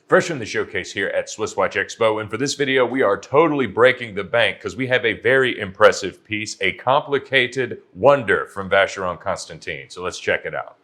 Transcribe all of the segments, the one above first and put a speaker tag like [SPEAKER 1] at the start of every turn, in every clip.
[SPEAKER 1] Fresh from the showcase here at SwissWatchExpo, and for this video, we are totally breaking the bank because we have a very impressive piece, a complicated wonder from Vacheron Constantin. So let's check it out.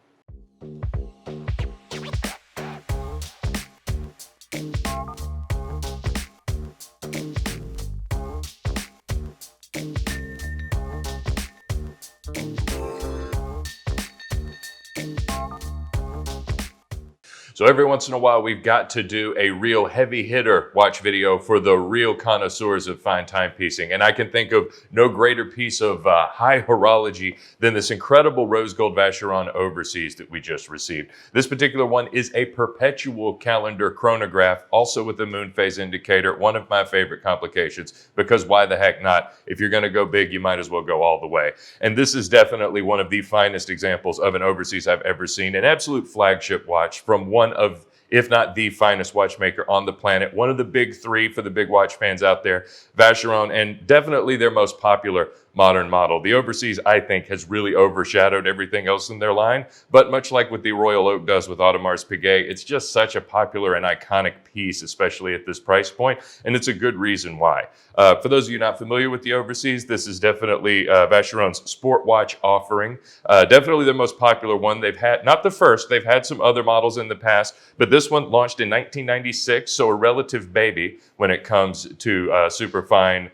[SPEAKER 1] So every once in a while, we've got to do a real heavy hitter watch video for the real connoisseurs of fine timepiecing. And I can think of no greater piece of high horology than this incredible rose gold Vacheron Overseas that we just received. This particular one is a perpetual calendar chronograph, also with the moon phase indicator, one of my favorite complications, because why the heck not? If you're going to go big, you might as well go all the way. And this is definitely one of the finest examples of an Overseas I've ever seen, an absolute flagship watch from one of, if not the finest watchmaker on the planet, one of the big three for the big watch fans out there, Vacheron, and definitely their most popular modern model. The Overseas, I think, has really overshadowed everything else in their line, but much like what the Royal Oak does with Audemars Piguet, it's just such a popular and iconic piece, especially at this price point, and it's a good reason why. For those of you not familiar with the Overseas, this is definitely Vacheron's sport watch offering. Definitely the most popular one. They've had, not the first, they've had some other models in the past, but this one launched in 1996, so a relative baby when it comes to super fine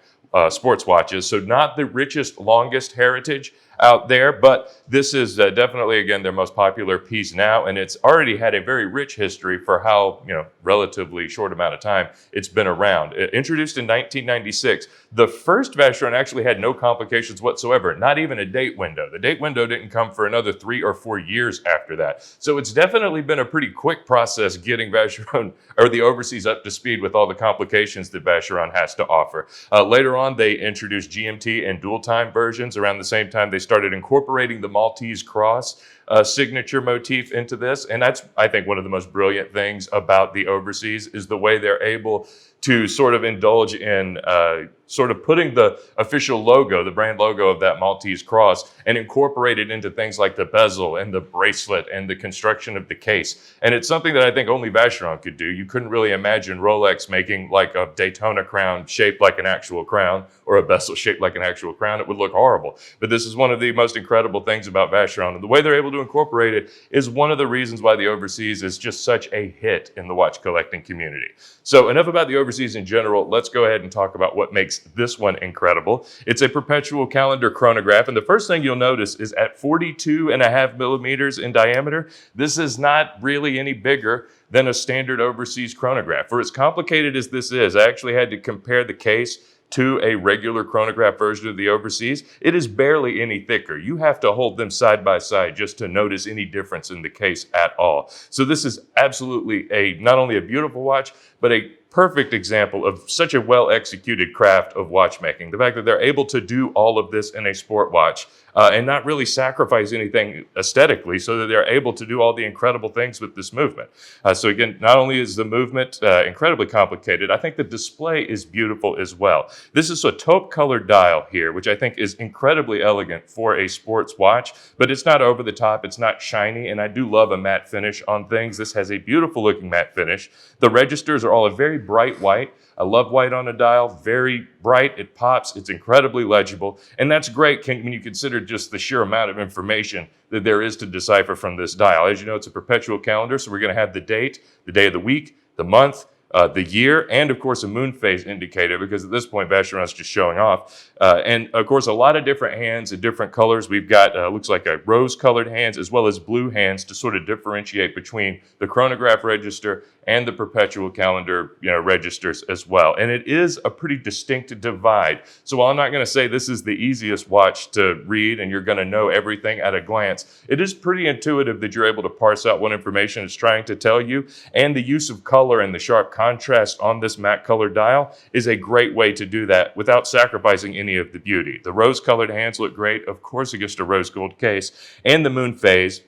[SPEAKER 1] sports watches. So not the richest, longest heritage out there, but this is definitely, again, their most popular piece now, and it's already had a very rich history for how, relatively short amount of time it's been around. Introduced in 1996, the first Vacheron actually had no complications whatsoever, not even a date window. The date window didn't come for another 3 or 4 years after that. So it's definitely been a pretty quick process getting Vacheron, or the Overseas, up to speed with all the complications that Vacheron has to offer. Later on, they introduced GMT and dual time versions. Around the same time, they started incorporating the Maltese cross signature motif into this. And that's, I think, one of the most brilliant things about the Overseas is the way they're able to sort of indulge in sort of putting the official logo, the brand logo of that Maltese cross, and incorporate it into things like the bezel and the bracelet and the construction of the case. And it's something that I think only Vacheron could do. You couldn't really imagine Rolex making like a Daytona crown shaped like an actual crown or a bezel shaped like an actual crown. It would look horrible. But this is one of the most incredible things about Vacheron. And the way they're able to incorporate it is one of the reasons why the Overseas is just such a hit in the watch collecting community. So enough about the Overseas in general. Let's go ahead and talk about what makes this one incredible. It's a perpetual calendar chronograph, and the first thing you'll notice is at 42.5 millimeters in diameter, this is not really any bigger than a standard Overseas chronograph. For as complicated as this is, I actually had to compare the case to a regular chronograph version of the Overseas. It is barely any thicker. You have to hold them side by side just to notice any difference in the case at all. So this is absolutely not only a beautiful watch, but a perfect example of such a well-executed craft of watchmaking. The fact that they're able to do all of this in a sport watch and not really sacrifice anything aesthetically, so that they're able to do all the incredible things with this movement. So again, not only is the movement incredibly complicated, I think the display is beautiful as well. This is a taupe-colored dial here, which I think is incredibly elegant for a sports watch, but it's not over the top, it's not shiny, and I do love a matte finish on things. This has a beautiful looking matte finish. The registers are all a very bright white. I love white on a dial, very bright, it pops, it's incredibly legible, and that's great when you consider just the sheer amount of information that there is to decipher from this dial. As you know, it's a perpetual calendar, so we're going to have the date, the day of the week, the month, the year, and of course a moon phase indicator, because at this point Vacheron's just showing off. And of course a lot of different hands in different colors. We've got looks like a rose colored hands as well as blue hands to sort of differentiate between the chronograph register and the perpetual calendar registers as well. And it is a pretty distinct divide. So while I'm not going to say this is the easiest watch to read and you're going to know everything at a glance, it is pretty intuitive that you're able to parse out what information it's trying to tell you. And the use of color and the sharp contrast on this matte colored dial is a great way to do that without sacrificing any of the beauty. The rose colored hands look great, of course, against a rose gold case, and the moon phase,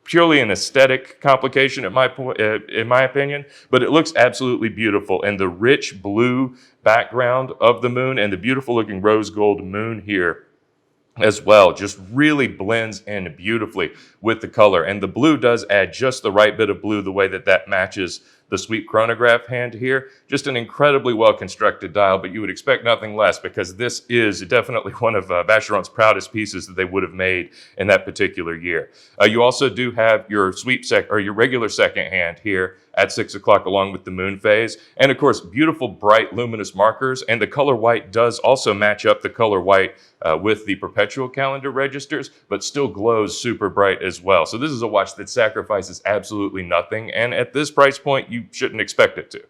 [SPEAKER 1] purely an aesthetic complication in my opinion, but it looks absolutely beautiful. And the rich blue background of the moon and the beautiful looking rose gold moon here as well just really blends in beautifully with the color. And the blue does add just the right bit of blue, the way that that matches the sweep chronograph hand here. Just an incredibly well-constructed dial, but you would expect nothing less because this is definitely one of Vacheron's proudest pieces that they would have made in that particular year. You also do have your your regular second hand here at 6 o'clock along with the moon phase. And of course, beautiful, bright, luminous markers. And the color white does also match up the color white with the perpetual calendar registers, but still glows super bright as well. So this is a watch that sacrifices absolutely nothing. And at this price point, you shouldn't expect it to.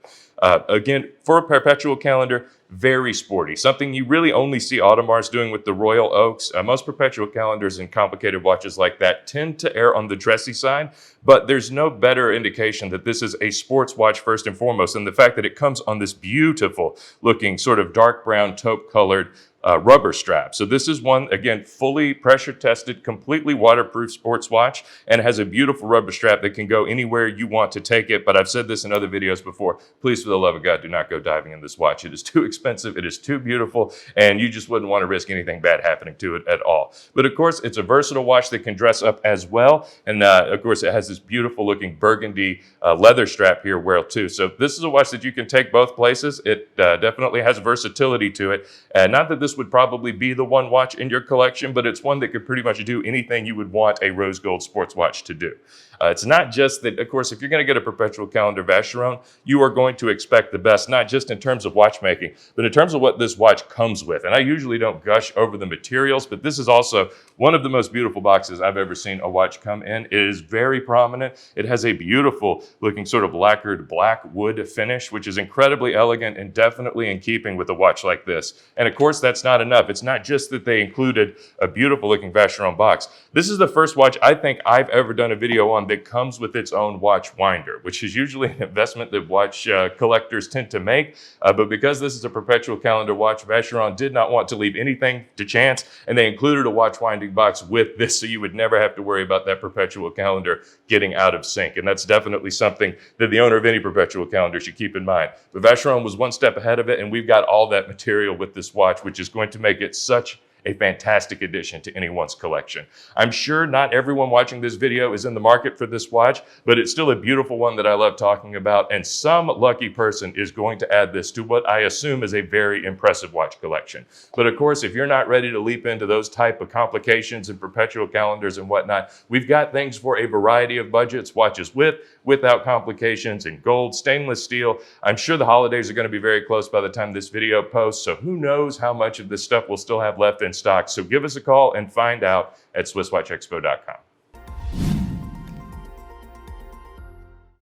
[SPEAKER 1] Again, for a perpetual calendar, very sporty. Something you really only see Audemars doing with the Royal Oaks. Most perpetual calendars and complicated watches like that tend to err on the dressy side, but there's no better indication that this is a sports watch first and foremost than the fact that it comes on this beautiful looking sort of dark brown taupe colored rubber strap. So this is one, again, fully pressure tested, completely waterproof sports watch, and has a beautiful rubber strap that can go anywhere you want to take it. But I've said this in other videos before, please, for the love of God, do not go diving in this watch. It is too expensive, it is too beautiful, and you just wouldn't want to risk anything bad happening to it at all. But of course, it's a versatile watch that can dress up as well. And of course, it has this beautiful looking burgundy leather strap here too. So this is a watch that you can take both places. It definitely has versatility to it. Not that this would probably be the one watch in your collection, but it's one that could pretty much do anything you would want a rose gold sports watch to do. It's not just that, of course, if you're going to get a perpetual calendar Vacheron, you are going to expect the best, not just in terms of watchmaking, but in terms of what this watch comes with. And I usually don't gush over the materials, but this is also one of the most beautiful boxes I've ever seen a watch come in. It is very prominent. It has a beautiful looking sort of lacquered black wood finish, which is incredibly elegant and definitely in keeping with a watch like this. And of course, that's not enough. It's not just that they included a beautiful looking Vacheron box. This is the first watch I think I've ever done a video on that comes with its own watch winder, which is usually an investment that watch collectors tend to make. But because this is a perpetual calendar watch, Vacheron did not want to leave anything to chance, and they included a watch winding box with this, so you would never have to worry about that perpetual calendar getting out of sync. And that's definitely something that the owner of any perpetual calendar should keep in mind. But Vacheron was one step ahead of it, and we've got all that material with this watch, which is going to make it such a fantastic addition to anyone's collection. I'm sure not everyone watching this video is in the market for this watch, but it's still a beautiful one that I love talking about, and some lucky person is going to add this to what I assume is a very impressive watch collection. But of course, if you're not ready to leap into those type of complications and perpetual calendars and whatnot, we've got things for a variety of budgets, watches with, without complications, in gold, stainless steel. I'm sure the holidays are going to be very close by the time this video posts, so who knows how much of this stuff we'll still have left in stock. So give us a call and find out at SwissWatchExpo.com.